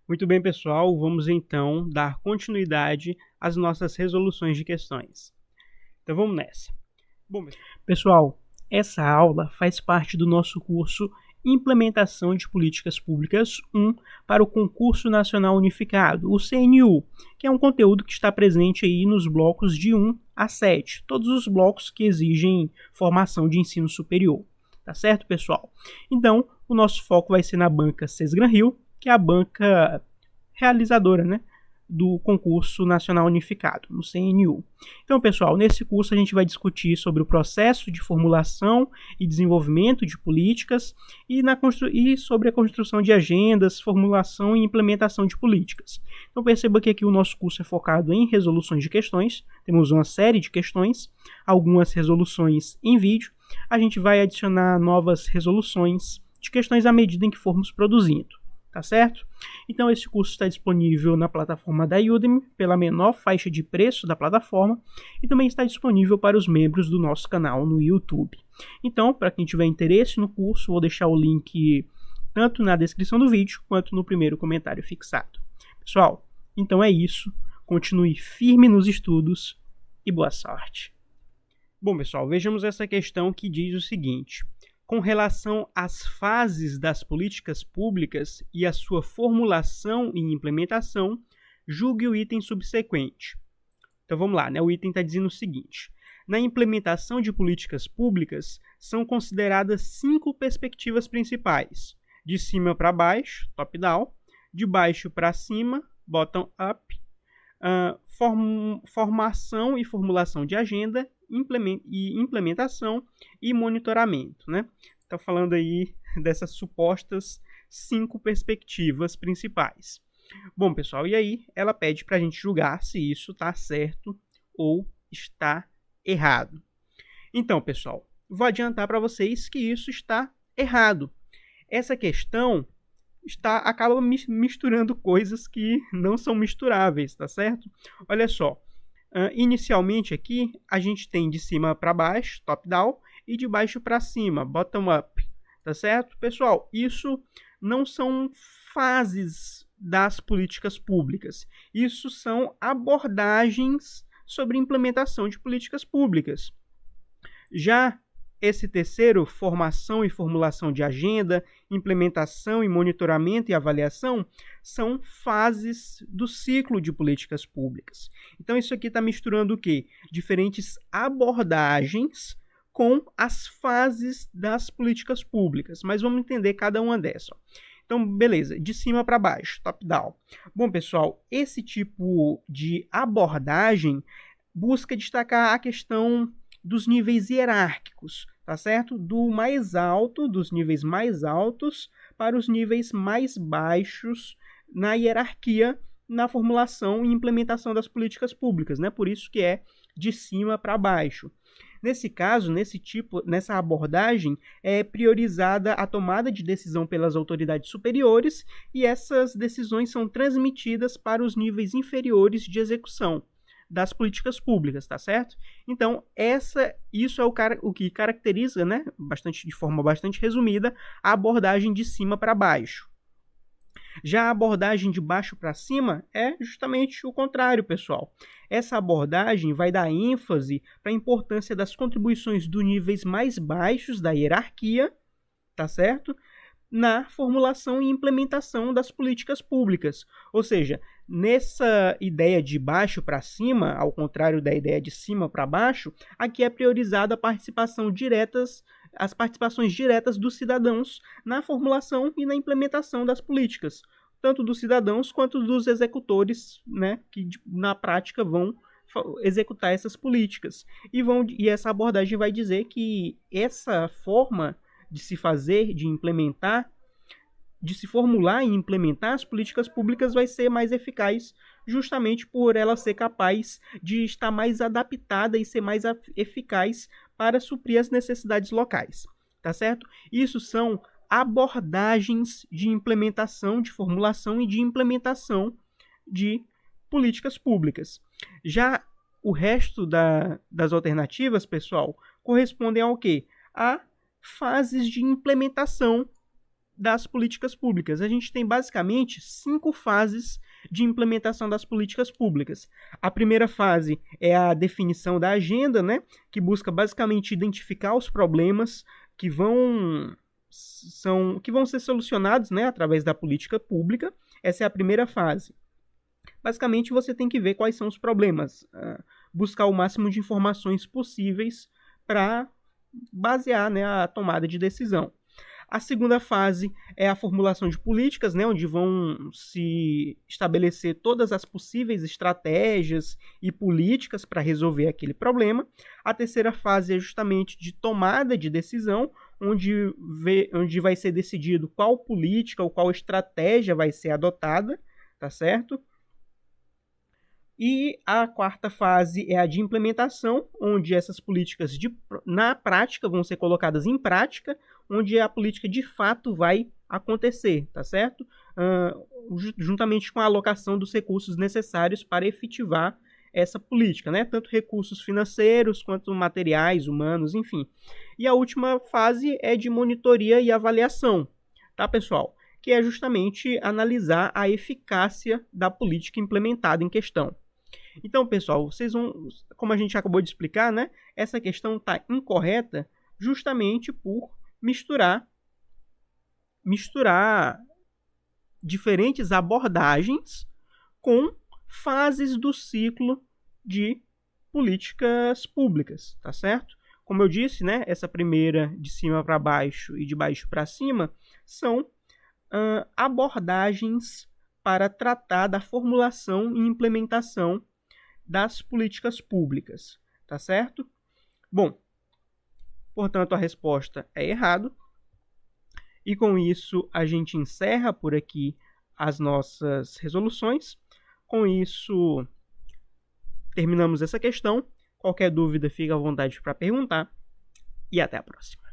Muito bem, pessoal, vamos então dar continuidade às nossas resoluções de questões. Então vamos nessa. Bom, pessoal, essa aula faz parte do nosso curso Implementação de Políticas Públicas 1 para o Concurso Nacional Unificado, o CNU, que é um conteúdo que está presente aí nos blocos de 1 a 7, todos os blocos que exigem formação de ensino superior. Tá certo, pessoal? Então, o nosso foco vai ser na banca Sesgran-Rio, que é a banca realizadora, né, do concurso nacional unificado, no CNU. Então, pessoal, nesse curso a gente vai discutir sobre o processo de formulação e desenvolvimento de políticas e sobre a construção de agendas, formulação e implementação de políticas. Então, perceba que aqui o nosso curso é focado em resoluções de questões. Temos uma série de questões, algumas resoluções em vídeo. A gente vai adicionar novas resoluções de questões à medida em que formos produzindo. Tá certo? Então, esse curso está disponível na plataforma da Udemy, pela menor faixa de preço da plataforma, e também está disponível para os membros do nosso canal no YouTube. Então, para quem tiver interesse no curso, vou deixar o link tanto na descrição do vídeo, quanto no primeiro comentário fixado. Pessoal, então é isso. Continue firme nos estudos e boa sorte. Bom, pessoal, vejamos essa questão que diz o seguinte: com relação às fases das políticas públicas e a sua formulação e implementação, julgue o item subsequente. Então vamos lá, né? O item está dizendo o seguinte: na implementação de políticas públicas, são consideradas 5 perspectivas principais: de cima para baixo, top-down, de baixo para cima, bottom-up, formação e formulação de agenda, implementação e monitoramento, né? Está falando aí dessas supostas 5 perspectivas principais. Bom, pessoal, e aí ela pede para a gente julgar se isso está certo ou está errado. Então, pessoal, vou adiantar para vocês que isso está errado. Essa questão acaba misturando coisas que não são misturáveis, tá certo? Olha só. Inicialmente aqui, a gente tem de cima para baixo, top-down, e de baixo para cima, bottom-up, tá certo? Pessoal, isso não são fases das políticas públicas. Isso são abordagens sobre implementação de políticas públicas. Já esse terceiro, formação e formulação de agenda, implementação e monitoramento e avaliação, são fases do ciclo de políticas públicas. Então, isso aqui está misturando o quê? Diferentes abordagens com as fases das políticas públicas. Mas vamos entender cada uma dessas. Então, beleza, de cima para baixo, top-down. Bom, pessoal, esse tipo de abordagem busca destacar a questão dos níveis hierárquicos, tá certo? Dos níveis mais altos para os níveis mais baixos na hierarquia, na formulação e implementação das políticas, né? Por isso que é de cima para baixo. Nesse caso, nessa abordagem, é priorizada a tomada de decisão pelas autoridades superiores e essas decisões são transmitidas para os níveis inferiores de execução das políticas públicas, tá certo? Então, isso é o que caracteriza, né, de forma bastante resumida, a abordagem de cima para baixo. Já a abordagem de baixo para cima é justamente o contrário, pessoal. Essa abordagem vai dar ênfase para a importância das contribuições dos níveis mais baixos da hierarquia, tá certo? Na formulação e implementação das políticas públicas. Ou seja, nessa ideia de baixo para cima, ao contrário da ideia de cima para baixo, aqui é priorizada as participações diretas dos cidadãos na formulação e na implementação das políticas, tanto dos cidadãos quanto dos executores, né, que na prática vão executar essas políticas. E essa abordagem vai dizer que essa forma de se fazer, de implementar, de se formular e implementar as políticas públicas vai ser mais eficaz, justamente por ela ser capaz de estar mais adaptada e ser mais eficaz para suprir as necessidades locais, tá certo? Isso são abordagens de implementação, de formulação e de implementação de políticas públicas. Já o resto das alternativas, pessoal, correspondem ao quê? A fases de implementação das políticas públicas. A gente tem basicamente 5 fases de implementação das políticas públicas. A primeira fase é a definição da agenda, né, que busca basicamente identificar os problemas que vão ser solucionados, né, através da política pública. Essa é a primeira fase. Basicamente, você tem que ver quais são os problemas, buscar o máximo de informações possíveis para basear, né, a tomada de decisão. A segunda fase é a formulação de políticas, né, onde vão se estabelecer todas as possíveis estratégias e políticas para resolver aquele problema. A terceira fase é justamente de tomada de decisão, onde vai ser decidido qual política ou qual estratégia vai ser adotada, tá certo? E a quarta fase é a de implementação, onde essas políticas na prática vão ser colocadas em prática, onde a política de fato vai acontecer, tá certo? Juntamente com a alocação dos recursos necessários para efetivar essa política, né? Tanto recursos financeiros quanto materiais, humanos, enfim. E a última fase é de monitoria e avaliação, tá, pessoal? Que é justamente analisar a eficácia da política implementada em questão. Então, pessoal, como a gente acabou de explicar, né, essa questão está incorreta justamente por misturar diferentes abordagens com fases do ciclo de políticas públicas, tá certo? Como eu disse, né, essa primeira de cima para baixo e de baixo para cima são abordagens para tratar da formulação e implementação das políticas públicas, tá certo? Bom, portanto, a resposta é errado. E com isso, a gente encerra por aqui as nossas resoluções. Com isso, terminamos essa questão. Qualquer dúvida, fica à vontade para perguntar. E até a próxima.